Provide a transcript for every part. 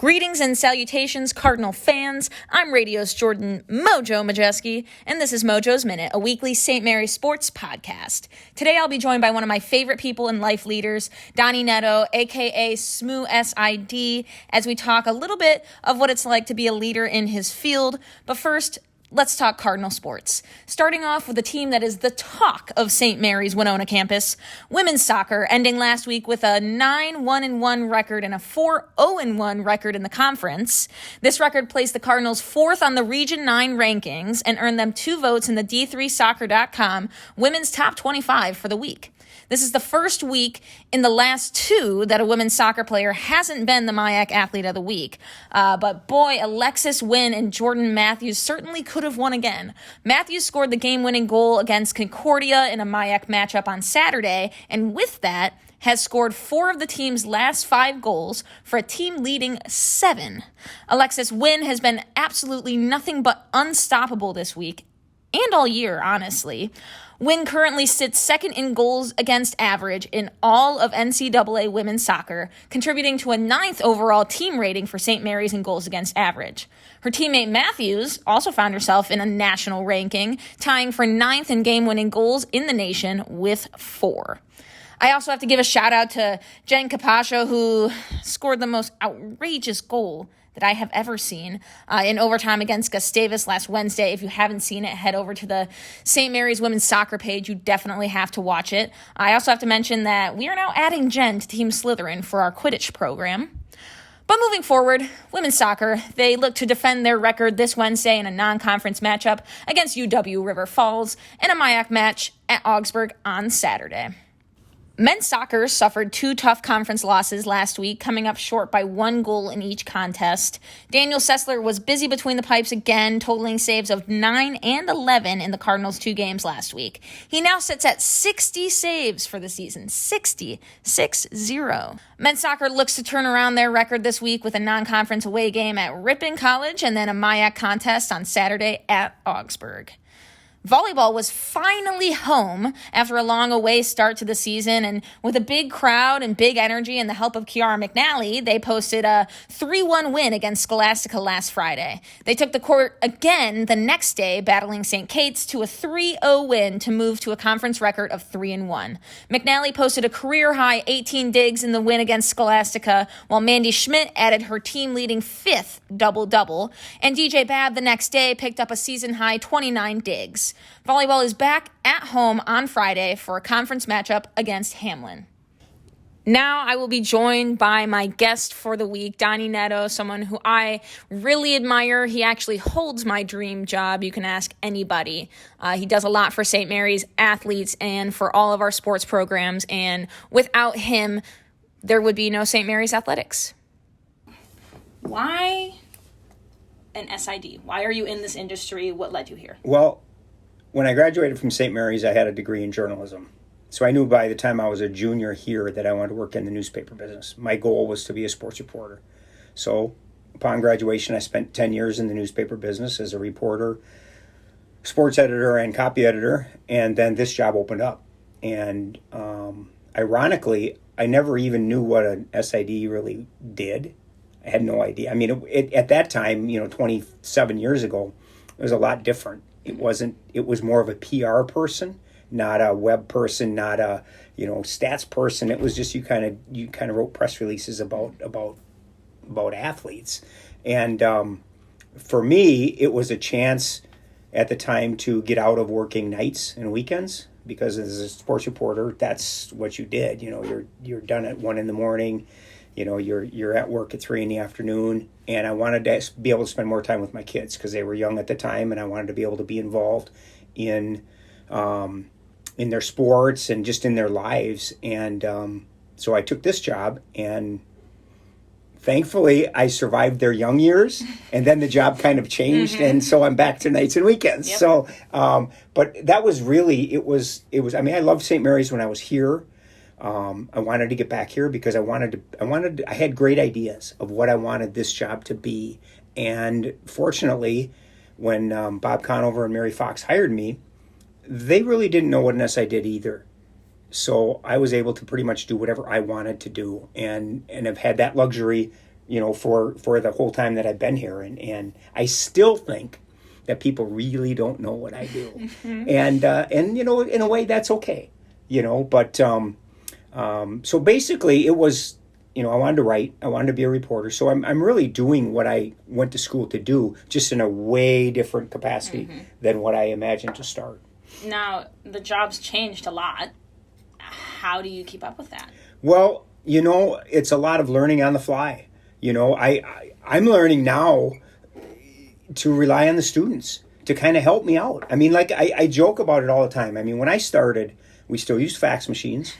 Greetings and salutations, Cardinal fans. I'm radio's Jordan Mojo Majeski, and this is Mojo's Minute, a weekly St. Mary's sports podcast. Today I'll be joined by one of my favorite people and life leaders, Donny Nadeau, a.k.a. SMUSID, as we talk a little bit of what it's like to be a leader in his field. But first, let's talk Cardinal sports. Starting off with a team that is the talk of St. Mary's Winona campus, women's soccer, ending last week with a 9-1-1 record and a 4-0-1 record in the conference. This record placed the Cardinals fourth on the Region 9 rankings and earned them 2 votes in the D3Soccer.com Women's Top 25 for the week. This is the first week in the last 2 that a women's soccer player hasn't been the MIAC Athlete of the Week. But boy, Alexis Wynn and Jordan Matthews certainly could have won again. Matthews scored the game-winning goal against Concordia in a MIAC matchup on Saturday, and with that, has scored 4 of the team's last 5 goals for a team-leading 7. Alexis Wynn has been absolutely nothing but unstoppable this week, and all year, honestly. Wynn currently sits second in goals against average in all of NCAA women's soccer, contributing to a 9th overall team rating for St. Mary's in goals against average. Her teammate Matthews also found herself in a national ranking, tying for 9th in game-winning goals in the nation with 4. I also have to give a shout-out to Jen Capaccio, who scored the most outrageous goal that I have ever seen in overtime against Gustavus last Wednesday. If you haven't seen it, head over to the St. Mary's women's soccer page. You definitely have to watch it. I also have to mention that we are now adding Jen to Team Slytherin for our Quidditch program. But moving forward, women's soccer, they look to defend their record this Wednesday in a non-conference matchup against UW River Falls and a MIAC match at Augsburg on Saturday. Men's soccer suffered 2 tough conference losses last week, coming up short by 1 goal in each contest. Daniel Sessler was busy between the pipes again, totaling saves of 9 and 11 in the Cardinals' 2 games last week. He now sits at 60 saves for the season. 60. 6-0. Men's soccer looks to turn around their record this week with a non-conference away game at Ripon College and then a MIAC contest on Saturday at Augsburg. Volleyball was finally home after a long away start to the season, and with a big crowd and big energy and the help of Kiara McNally, they posted a 3-1 win against Scholastica last Friday. They took the court again the next day, battling St. Kate's to a 3-0 win to move to a conference record of 3-1. McNally posted a career-high 18 digs in the win against Scholastica, while Mandy Schmidt added her team-leading 5th double-double, and DJ Babb the next day picked up a season-high 29 digs. Volleyball is back at home on Friday for a conference matchup against Hamlin. Now I will be joined by my guest for the week, Donny Nadeau, someone who I really admire. He actually holds my dream job. You can ask anybody. He does a lot for St. Mary's athletes and for all of our sports programs, and without him, there would be no St. Mary's athletics. Why an SID? Why are you in this industry? What led you here? Well, when I graduated from St. Mary's, I had a degree in journalism. So I knew by the time I was a junior here that I wanted to work in the newspaper business. My goal was to be a sports reporter. So upon graduation, I spent 10 years in the newspaper business as a reporter, sports editor, and copy editor. And then this job opened up. And ironically, I never even knew what an SID really did. I had no idea. I mean, at that time, 27 years ago, it was a lot different. It was more of a PR person, not a web person, not a, stats person. It was just you kind of wrote press releases about athletes. And for me, it was a chance at the time to get out of working nights and weekends, because as a sports reporter, that's what you did. You're done at 1 a.m. You're at work at 3 p.m, and I wanted to be able to spend more time with my kids because they were young at the time, and I wanted to be able to be involved in their sports and just in their lives. And so I took this job, and thankfully I survived their young years, and then the job kind of changed, and so I'm back to nights and weekends. Yep. So, but that was really, it was. I mean, I loved St. Mary's when I was here. I wanted to get back here because I had great ideas of what I wanted this job to be. And fortunately, when Bob Conover and Mary Fox hired me, they really didn't know what an SI did either. So I was able to pretty much do whatever I wanted to do, and have had that luxury, for the whole time that I've been here. And I still think that people really don't know what I do. And in a way that's okay, but so basically it was, I wanted to write, I wanted to be a reporter. So I'm really doing what I went to school to do, just in a way different capacity than what I imagined to start. Now, the job's changed a lot. How do you keep up with that? Well, it's a lot of learning on the fly. I'm learning now to rely on the students to kind of help me out. I mean, like I joke about it all the time. I mean, when I started, we still used fax machines.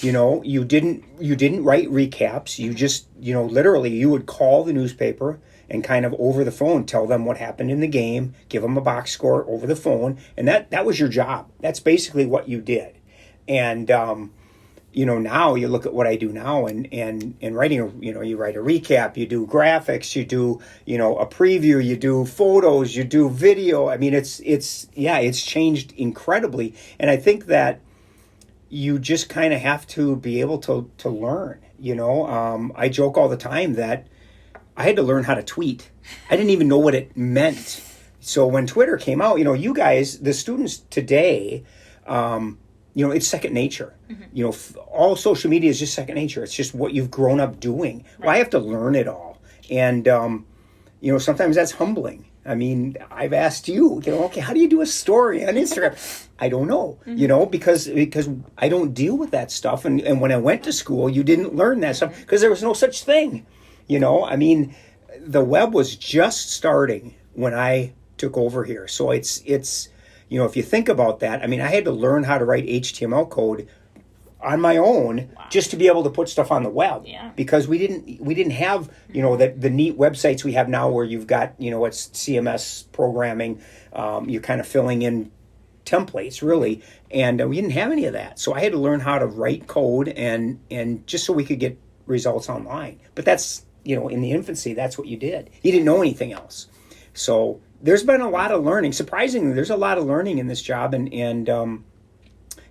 You didn't write recaps. You just, literally you would call the newspaper and kind of over the phone tell them what happened in the game, give them a box score over the phone, and that was your job. That's basically what you did. And now you look at what I do now and writing, you write a recap, you do graphics, you do, a preview, you do photos, you do video. I mean, it's changed incredibly. And I think that you just kind of have to be able to learn, I joke all the time that I had to learn how to tweet. I didn't even know what it meant. So when Twitter came out, you guys, the students today, it's second nature. All social media is just second nature. It's just what you've grown up doing. Right. Well, I have to learn it all. And, sometimes that's humbling. I mean, I've asked you, okay, how do you do a story on Instagram? I don't know, because I don't deal with that stuff. And when I went to school, you didn't learn that stuff because there was no such thing. I mean, the web was just starting when I took over here. So it's if you think about that, I mean, I had to learn how to write HTML code on my own just to be able to put stuff on the web because we didn't have, the neat websites we have now where you've got, it's CMS programming, you're kind of filling in templates really. And we didn't have any of that. So I had to learn how to write code and just so we could get results online. But that's, in the infancy, that's what you did. You didn't know anything else. So there's been a lot of learning. Surprisingly, there's a lot of learning in this job, and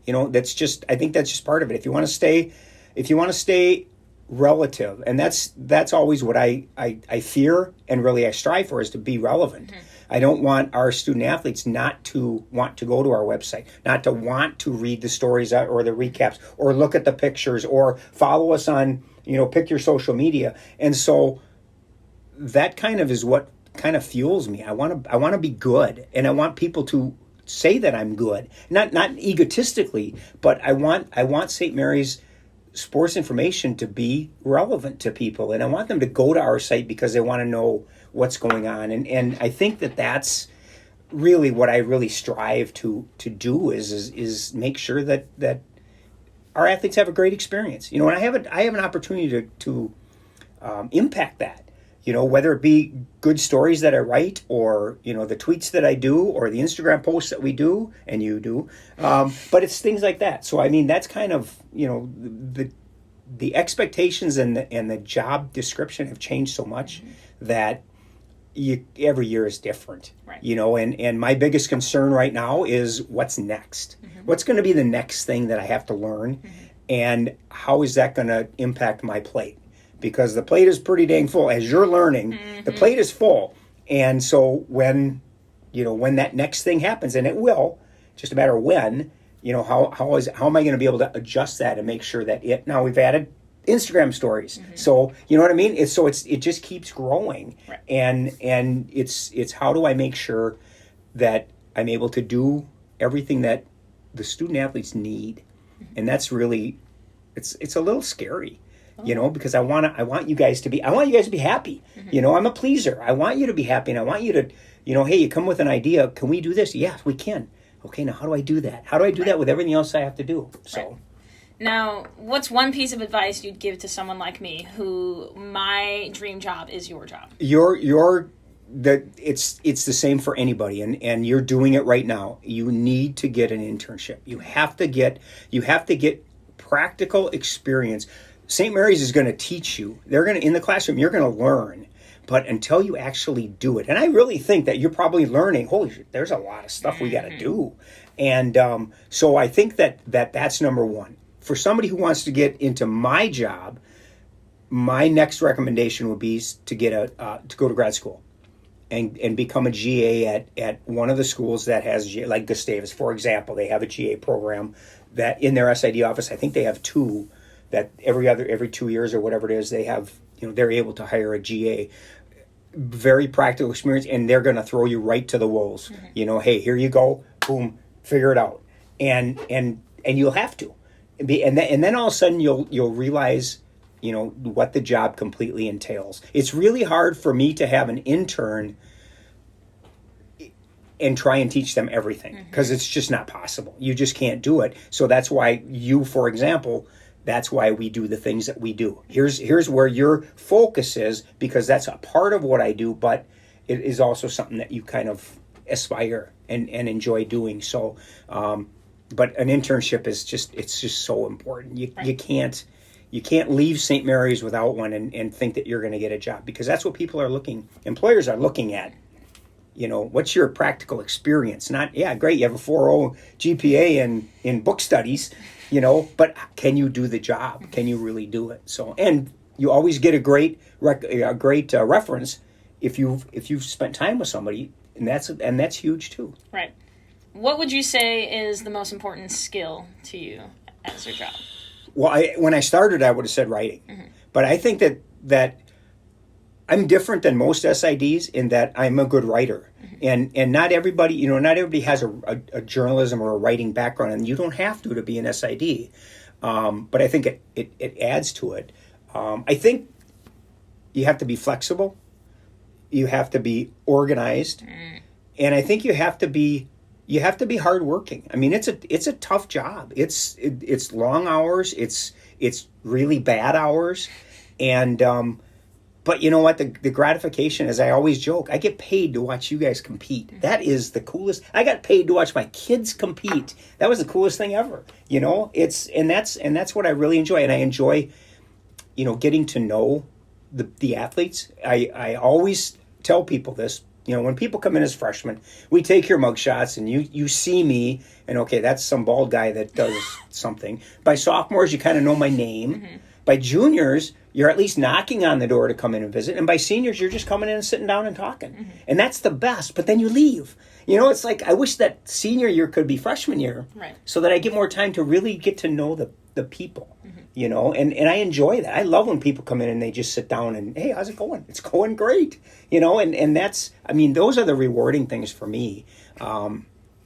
that's just, I think that's just part of it. If you want to stay relative, and that's always what I fear and really I strive for is to be relevant. I don't want our student athletes not to want to go to our website, not to want to read the stories or the recaps or look at the pictures or follow us on, pick your social media. And so that kind of is what kind of fuels me. I want to be good, and I want people to say that I'm good, not egotistically, but I want St. Mary's sports information to be relevant to people, and I want them to go to our site because they want to know what's going on, and I think that's really what I really strive to do is make sure that our athletes have a great experience, and I have an opportunity to impact that. Whether it be good stories that I write or, the tweets that I do or the Instagram posts that we do and you do. But it's things like that. So, I mean, that's kind of, the expectations and the job description have changed so much that every year is different, right. And my biggest concern right now is what's next. What's going to be the next thing that I have to learn and how is that going to impact my plate? Because the plate is pretty dang full. As you're learning, the plate is full. And so when that next thing happens, and it will, just a matter of when, how am I going to be able to adjust that and make sure that now we've added Instagram stories. So, you know what I mean? It just keeps growing. Right. And it's how do I make sure that I'm able to do everything that the student athletes need? And that's really, it's a little scary. Because I want you guys to be happy. I'm a pleaser. I want you to be happy, and I want you to, hey, you come with an idea. Can we do this? Yes, we can. Okay, now how do I do that? How do I do that with everything else I have to do? So, right. Now, what's one piece of advice you'd give to someone like me who my dream job is your job? It's the same for anybody, and you're doing it right now. You need to get an internship. You have to get practical experience. St. Mary's is going to teach you. In the classroom, you're going to learn. But until you actually do it, and I really think that you're probably learning, holy shit, there's a lot of stuff we got to do. And so I think that's number one. For somebody who wants to get into my job, my next recommendation would be to get to go to grad school and become a GA at one of the schools that has GA, like Gustavus, for example. They have a GA program that in their SID office, I think they have two that every 2 years or whatever it is, they have, they're able to hire a GA. Very practical experience, and they're going to throw you right to the wolves. Hey, here you go, boom, figure it out, and you'll have to, and then all of a sudden you'll realize, what the job completely entails. It's really hard for me to have an intern and try and teach them everything because it's just not possible. You just can't do it. So that's why for example. That's why we do the things that we do. Here's where your focus is, because that's a part of what I do, but it is also something that you kind of aspire and enjoy doing. So, but an internship is it's just so important. You can't leave St. Mary's without one and think that you're going to get a job, because that's what employers are looking at. What's your practical experience? Not, yeah, great, you have a 4.0 GPA in book studies, but can you do the job? Can you really do it? So, and you always get a great reference if you've spent time with somebody, and that's huge too. Right. What would you say is the most important skill to you as your job? Well, when I started, I would have said writing, but I think that I'm different than most SIDs in that I'm a good writer, and not everybody, not everybody has a journalism or a writing background, and you don't have to be an SID. But I think it adds to it. I think you have to be flexible, you have to be organized, and I think you have to be hardworking. I mean, it's a tough job. It's long hours. It's really bad hours, and but you know what? The gratification is, I always joke, I get paid to watch you guys compete. That is the coolest. I got paid to watch my kids compete. That was the coolest thing ever. That's what I really enjoy, and I enjoy, getting to know the athletes. I always tell people this. When people come in as freshmen, we take your mug shots and you see me and, okay, that's some bald guy that does something. By sophomores, you kind of know my name. By juniors, you're at least knocking on the door to come in and visit. And by seniors, you're just coming in and sitting down and talking. And that's the best. But then you leave. It's like, I wish that senior year could be freshman year, right, so that I get more time to really get to know the people. And I enjoy that. I love when people come in and they just sit down and, hey, how's it going? It's going great. And that's, those are the rewarding things for me.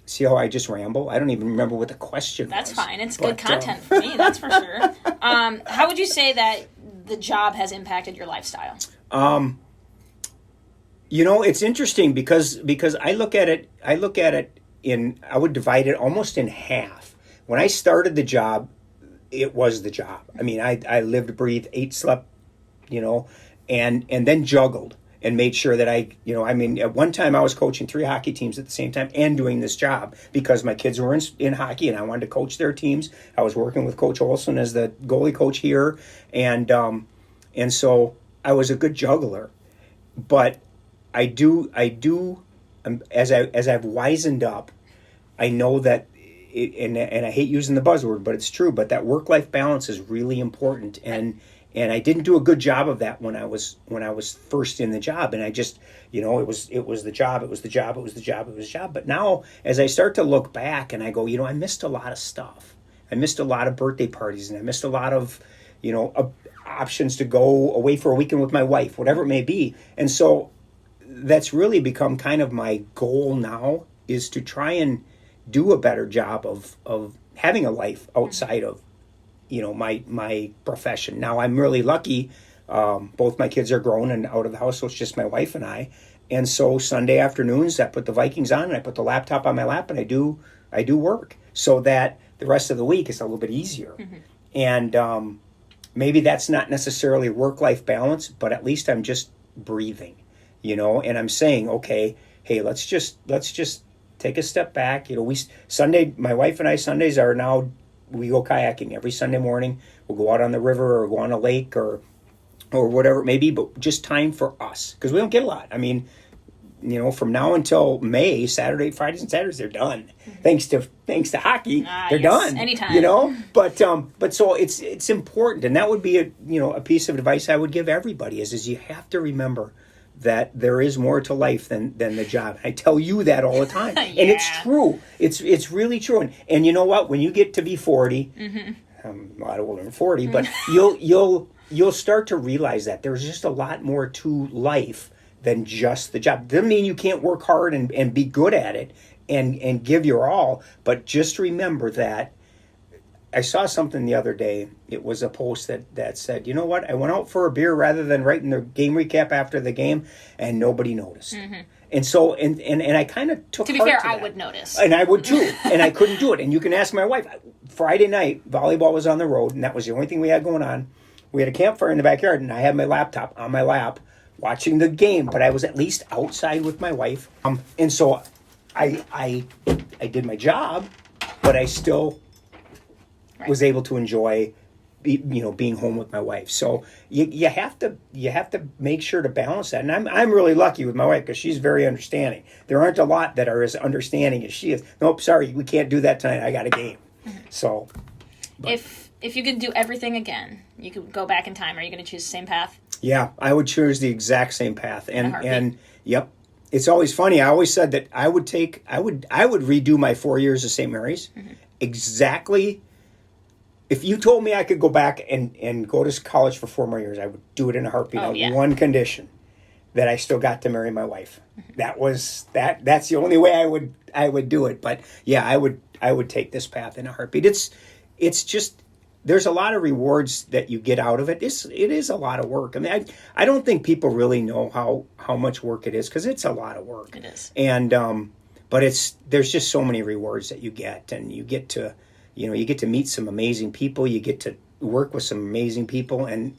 See how I just ramble? I don't even remember what the question That's was. That's fine. It's good content for me, that's for sure. How would you say that the job has impacted your lifestyle? It's interesting because I look at it I would divide it almost in half. When I started the job, it was the job. I lived, breathed, ate, slept, and then juggled and made sure that at one time I was coaching 3 hockey teams at the same time and doing this job because my kids were in hockey and I wanted to coach their teams. I was working with Coach Olson as the goalie coach here, and so I was a good juggler. But I do as I've wizened up, I know that and I hate using the buzzword, but it's true. But that work-life balance is really important, and I didn't do a good job of that when I was first in the job, and I just it was the job. But now, as I start to look back, and I go, I missed a lot of stuff. I missed a lot of birthday parties, and I missed a lot of options to go away for a weekend with my wife, whatever it may be. And so that's really become kind of my goal now, is to try and do a better job of having a life outside of my profession. Now I'm really lucky. Both my kids are grown and out of the house, so it's just my wife and I. And so Sunday afternoons, I put the Vikings on and I put the laptop on my lap and I do work, so that the rest of the week is a little bit easier. And maybe that's not necessarily work-life balance, but at least I'm just breathing, and I'm saying, okay, hey, let's just take a step back. My wife and I, Sundays are now, we go kayaking every Sunday morning. We'll go out on the river or go on a lake or whatever it may be, but just time for us, because we don't get a lot. from now until May, Fridays and Saturdays, they're done. Thanks to hockey, they're done. Anytime. But so it's important, and that would be a piece of advice I would give everybody is you have to remember that there is more to life than the job. I tell you that all the time, and it's true. It's really true. And you know what? When you get to be 40, I'm a lot older than 40, but you'll start to realize that there's just a lot more to life than just the job. Doesn't mean you can't work hard and be good at it and give your all, but just remember that. I saw something the other day. It was a post that said, you know what? I went out for a beer rather than writing the game recap after the game, and nobody noticed. And so, and I kind of took to be heart fair, to I that. would notice. And I would too. And I couldn't do it. And you can ask my wife. Friday night, volleyball was on the road, and that was the only thing we had going on. We had a campfire in the backyard, and I had my laptop on my lap watching the game, but I was at least outside with my wife. And so I did my job, but I still was able to enjoy being home with my wife. So you have to make sure to balance that. And I'm really lucky with my wife because she's very understanding. There aren't a lot that are as understanding as she is. Nope, sorry, we can't do that tonight. I got a game. So if you could do everything again, you could go back in time. Are you going to choose the same path? Yeah, I would choose the exact same path. And yep. It's always funny. I always said that I would redo my 4 years of St. Mary's exactly. If you told me I could go back and go to college for 4 more years, I would do it in a heartbeat on one condition, that I still got to marry my wife. That's the only way I would do it. But yeah, I would take this path in a heartbeat. It's just, there's a lot of rewards that you get out of it. It is a lot of work. I mean, I don't think people really know how much work it is, because it's a lot of work. It is. And but there's just so many rewards that you get, and you get to meet some amazing people. You get to work with some amazing people, and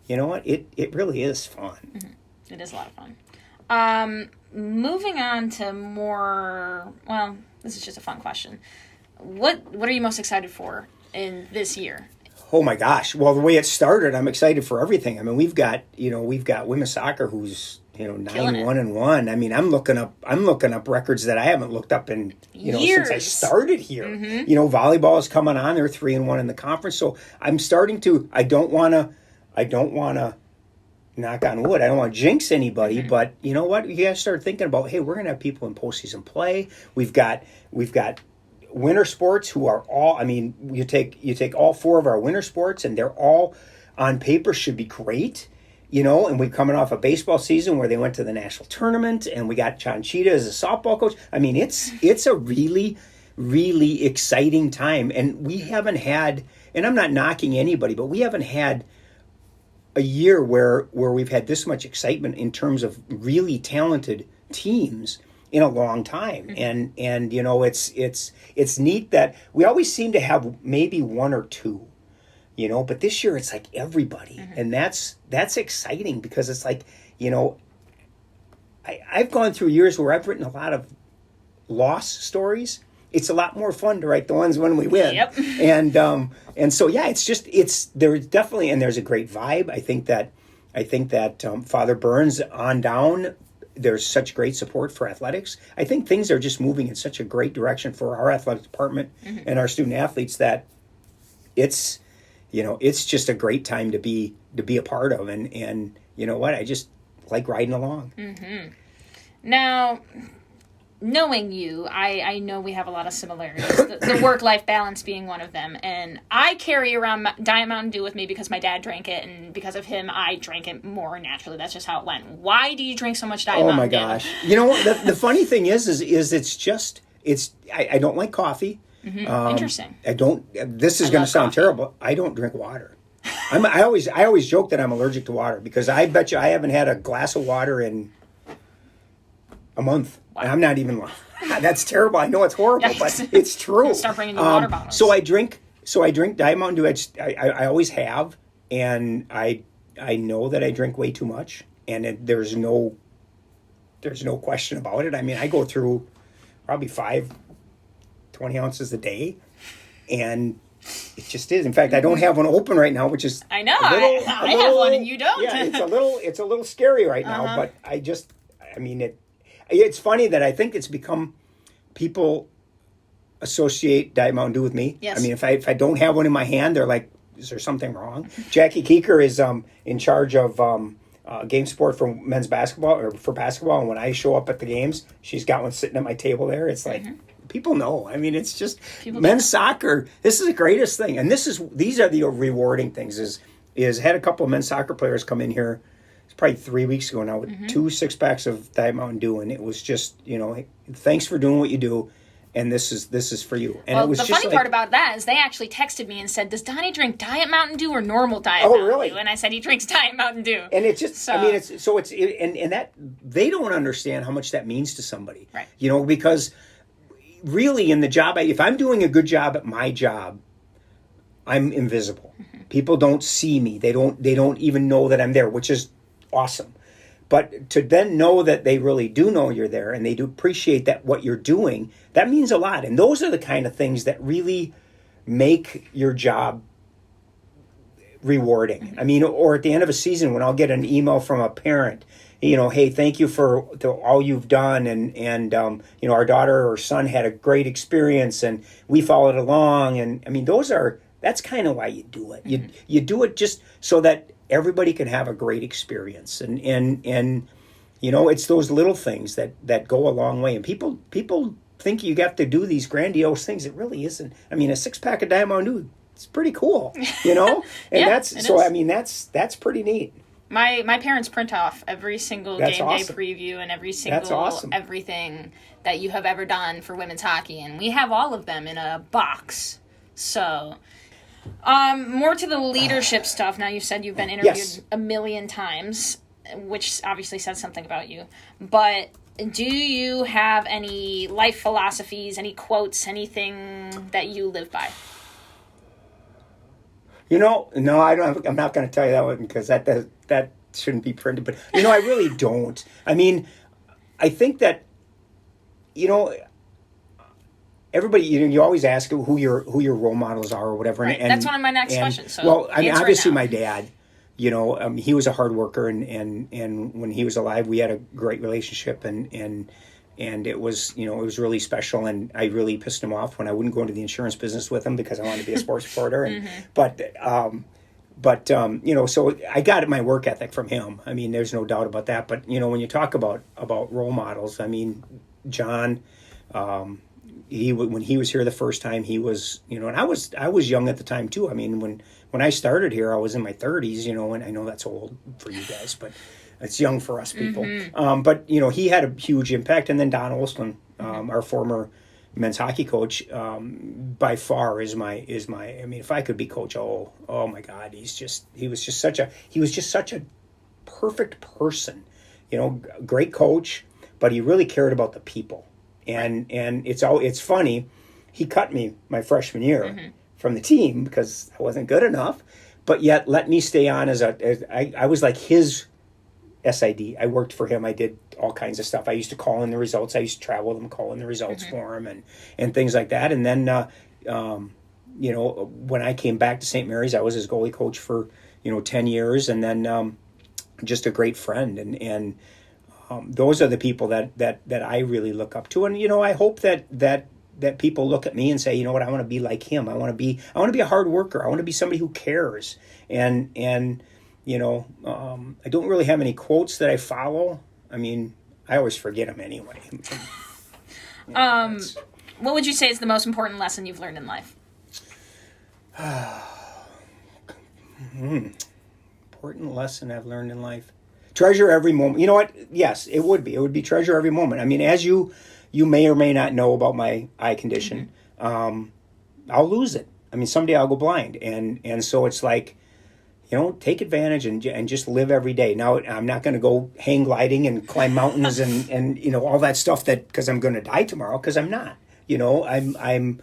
you know what? It really is fun. It is a lot of fun. Moving on to more, well, this is just a fun question. What are you most excited for in this year? Oh my gosh. Well, the way it started, I'm excited for everything. I mean, we've got women's soccer who's 9-1-1. I mean, I'm looking up records that I haven't looked up in years. Since I started here. Volleyball is coming on. They're 3-1 in the conference. So I'm starting to. I don't want to knock on wood. I don't want to jinx anybody. But you know what? You got to start thinking about. Hey, we're going to have people in postseason play. We've got winter sports who are all. I mean, you take all 4 of our winter sports, and they're all on paper should be great. And we're coming off a baseball season where they went to the national tournament, and we got John Cheetah as a softball coach. I mean, it's a really, really exciting time. And we haven't had, and I'm not knocking anybody, but we haven't had a year where we've had this much excitement in terms of really talented teams in a long time. And it's neat that we always seem to have maybe 1 or 2. But this year it's like everybody. And that's exciting, because it's like, I've gone through years where I've written a lot of loss stories. It's a lot more fun to write the ones when we win. Yep. And so, yeah, there's definitely, and there's a great vibe. I think that Father Burns on down, there's such great support for athletics. I think things are just moving in such a great direction for our athletic department and our student athletes that it's just a great time to be a part of. And you know what? I just like riding along. Now, knowing you, I know we have a lot of similarities. The work-life balance being one of them. And I carry around Diet Mountain Dew with me because my dad drank it, and because of him, I drank it more naturally. That's just how it went. Why do you drink so much Diet Mountain Dew? Oh my gosh! The funny thing is I don't like coffee. Interesting. I don't. This is going to sound terrible. I don't drink water. I always joke that I'm allergic to water, because I bet you I haven't had a glass of water in a month. Wow. And I'm not even lying. That's terrible. I know it's horrible, but it's true. Start bringing you water bottles. So I drink Diet Mountain Dew. I always have, and I know that I drink way too much, and there's no question about it. I mean, I go through probably 20 ounces a day, and it just is. In fact, I don't have one open right now, which is I know I have one and you don't. Yeah, it's a little scary right now, but I mean It's funny that I think it's become people associate Diet Mountain Dew with me. Yes. I mean, if I don't have one in my hand, they're like, is there something wrong? Jackie Keeker is in charge of game sport for men's basketball or for basketball. And when I show up at the games, she's got one sitting at my table there. It's like, people know. I mean, it's just men's soccer. This is the greatest thing. And these are the rewarding things is had a couple of men's soccer players come in here. It's probably 3 weeks ago now with 2 6-packs of Diet Mountain Dew. And it was just, hey, thanks for doing what you do. And this is for you. And well, it was the just funny part about that is they actually texted me and said, does Donnie drink Diet Mountain Dew or normal Diet Mountain really? Dew? And I said, he drinks Diet Mountain Dew. And it's just, and that they don't understand how much that means to somebody. Right. Because really in the job, if I'm doing a good job at my job, I'm invisible. People don't see me. They don't even know that I'm there, which is awesome. But to then know that they really do know you're there and they do appreciate that what you're doing, that means a lot. And those are the kind of things that really make your job rewarding. I mean, or at the end of a season when I'll get an email from a parent, hey, thank you for all you've done. And our daughter or son had a great experience and we followed along. And I mean, that's kind of why you do it. You do it just so that everybody can have a great experience. And it's those little things that go a long way. And people think you have to do these grandiose things. It really isn't. I mean, a 6-pack of Diet Mountain Dew, it's pretty cool, And Yeah, I mean, that's pretty neat. My parents print off every single That's game awesome. day preview and every That's single awesome. everything that you have ever done for women's hockey. And we have all of them in a box. So... more to the leadership stuff. Now, you said you've been interviewed a million times, which obviously says something about you. But do you have any life philosophies, any quotes, anything that you live by? No, I don't. I'm not going to tell you that one because that shouldn't be printed. But I really don't. I mean, I think that everybody, you always ask who your role models are or whatever. Right. And that's one of my next questions. So well, I mean, obviously now. my dad, he was a hard worker and when he was alive, we had a great relationship and it was, it was really special. And I really pissed him off when I wouldn't go into the insurance business with him because I wanted to be a sports reporter. And, so I got my work ethic from him. I mean, there's no doubt about that. But, when you talk about role models, I mean, John, when he was here the first time, he was, and I was young at the time too. I mean, when I started here, I was in my 30s, and I know that's old for you guys, but it's young for us people. But he had a huge impact. And then Don Olson, our former men's hockey coach, by far is my. I mean, if I could be coach, oh my God, he was just such a perfect person, great coach, but he really cared about the people. And it's funny, he cut me my freshman year from the team because I wasn't good enough, but yet let me stay on I was like his SID. I worked for him. I did all kinds of stuff. I used to call in the results. I used to travel with him, call in the results for him and things like that. And then, when I came back to St. Mary's, I was his goalie coach for, 10 years and then just a great friend. And those are the people that I really look up to. And, I hope that people look at me and say, you know what, I want to be like him. I want to be a hard worker. I want to be somebody who cares. And I don't really have any quotes that I follow. I mean, I always forget them anyway. What would you say is the most important lesson you've learned in life? Important lesson I've learned in life. Treasure every moment. You know what? Yes, it would be. It would be treasure every moment. I mean, as you may or may not know about my eye condition, I'll lose it. I mean, someday I'll go blind. And so it's like, take advantage and just live every day. Now, I'm not going to go hang gliding and climb mountains and all that stuff because I'm going to die tomorrow, because I'm not. I'm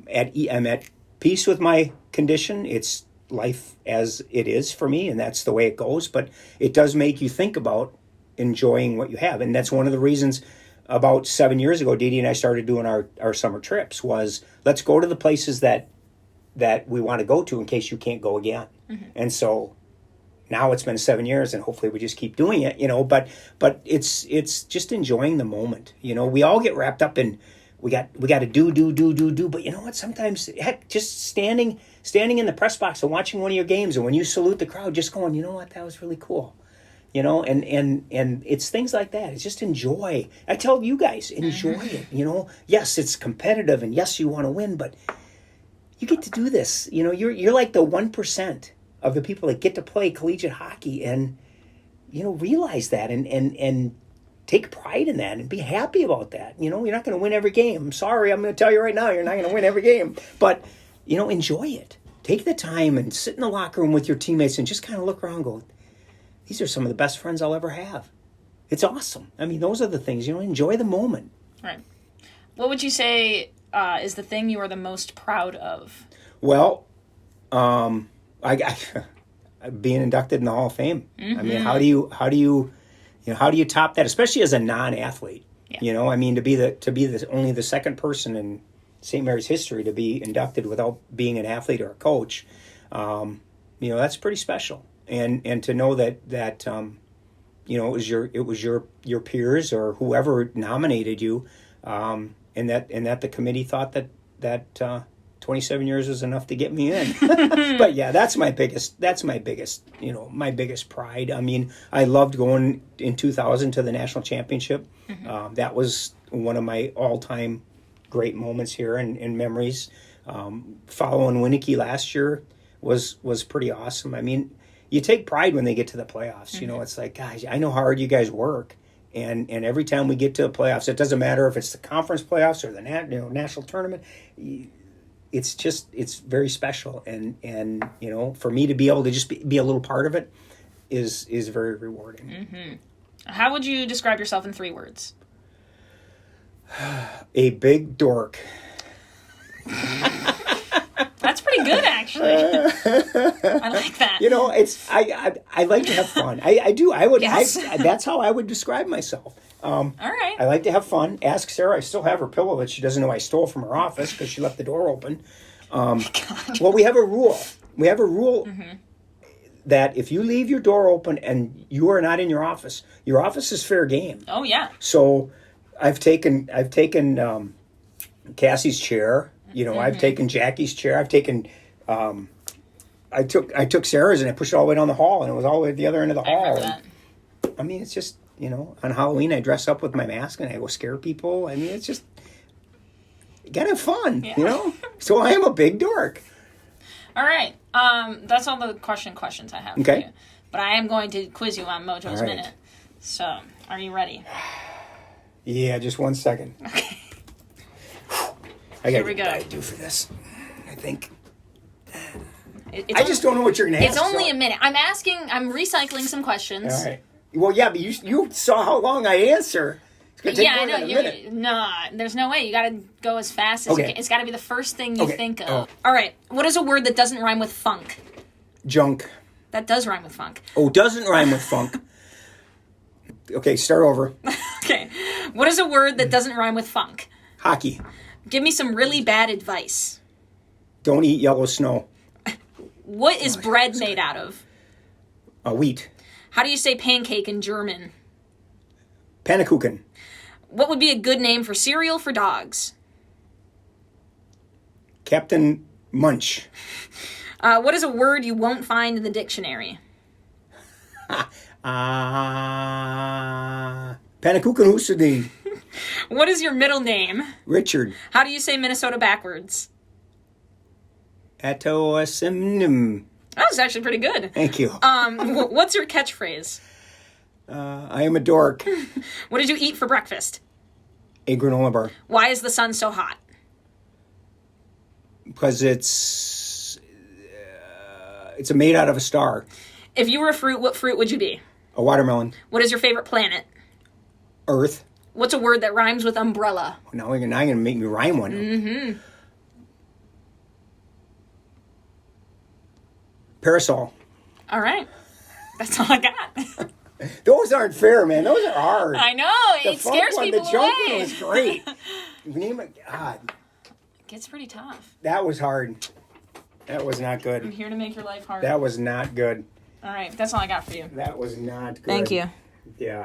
at peace with my condition. It's life as it is for me, and that's the way it goes. But it does make you think about enjoying what you have. And that's one of the reasons about 7 years ago, Dee Dee and I started doing our summer trips was, let's go to the places that we want to go to in case you can't go again. And so, now it's been 7 years, and hopefully we just keep doing it, but it's just enjoying the moment. We all get wrapped up in, we got to do, but you know what, sometimes, heck, just standing in the press box and watching one of your games, and when you salute the crowd, just going, you know what, that was really cool. And it's things like that. It's just enjoy. I tell you guys, enjoy it. Yes, it's competitive, and yes, you want to win, but you get to do this. You're like the 1% of the people that get to play collegiate hockey, and realize that and take pride in that and be happy about that. You're not going to win every game. I'm sorry, I'm going to tell you right now, you're not going to win every game. But enjoy it. Take the time and sit in the locker room with your teammates and just kind of look around and go, these are some of the best friends I'll ever have. It's awesome. I mean, those are the things, enjoy the moment. Right. What would you say is the thing you are the most proud of? Well, I being inducted in the Hall of Fame. I mean, how do you top that, especially as a non-athlete? Yeah. I mean, to be only the second person in St. Mary's history to be inducted without being an athlete or a coach, that's pretty special. And to know that it was your peers or whoever nominated you, and that the committee thought that 27 years was enough to get me in. But yeah, that's my biggest pride. I mean, I loved going in 2000 to the national championship. That was one of my all-time great moments here and memories. Following Winnicky last year was pretty awesome. I mean, you take pride when they get to the playoffs. It's like, guys, I know how hard you guys work. And every time we get to the playoffs, it doesn't matter if it's the conference playoffs or the national tournament. It's very special. And for me to be able to just be a little part of it is very rewarding. Mm-hmm. How would you describe yourself in 3 words? A big dork. That's pretty good, actually. I like that. It's I like to have fun. I do. I would. Yes. That's how I would describe myself. All right. I like to have fun. Ask Sarah. I still have her pillow that she doesn't know I stole from her office because she left the door open. Well, we have a rule. That if you leave your door open and you are not in your office is fair game. Oh yeah. So I've taken Cassie's chair. I've taken Jackie's chair. I've taken. I took Sarah's and I pushed it all the way down the hall, and it was all the way at the other end of the hall. I remember that. I mean, it's just, on Halloween I dress up with my mask and I go scare people. I mean, it's just, you gotta have fun, So I am a big dork. All right. That's all the questions I have for you. But I am going to quiz you on Mojo's Minute. So, are you ready? Yeah, just 1 second. Okay. Here we go. I do for this, I think. I just don't know what you're going to ask. It's only a minute. I'm recycling some questions. All right. Well, yeah, but you saw how long I answer. It's going to take more than a minute. No, there's no way. You got to go as fast as you can. It's got to be the first thing you think of. All right. What is a word that doesn't rhyme with funk? Junk. That does rhyme with funk. Oh, doesn't rhyme with funk. Okay, start over. Okay. What is a word that doesn't rhyme with funk? Hockey. Give me some really bad advice. Don't eat yellow snow. What is bread made out of? Wheat. How do you say pancake in German? Pannekuchen. What would be a good name for cereal for dogs? Captain Munch. What is a word you won't find in the dictionary? Pannekuchen. What is your middle name? Richard. How do you say Minnesota backwards? Atoasimnim. That was actually pretty good. Thank you. What's your catchphrase? I am a dork. What did you eat for breakfast? A granola bar. Why is the sun so hot? Because it's made out of a star. If you were a fruit, what fruit would you be? A watermelon. What is your favorite planet? Earth. What's a word that rhymes with umbrella? Now you're going to make me rhyme one. Mm-hmm. Parasol. All right. That's all I got. Those aren't fair, man. Those are hard. I know. It scares people away. The junk one was great. Name it. God. It gets pretty tough. That was hard. That was not good. I'm here to make your life hard. That was not good. All right, that's all I got for you. That was not good. Thank you. Yeah.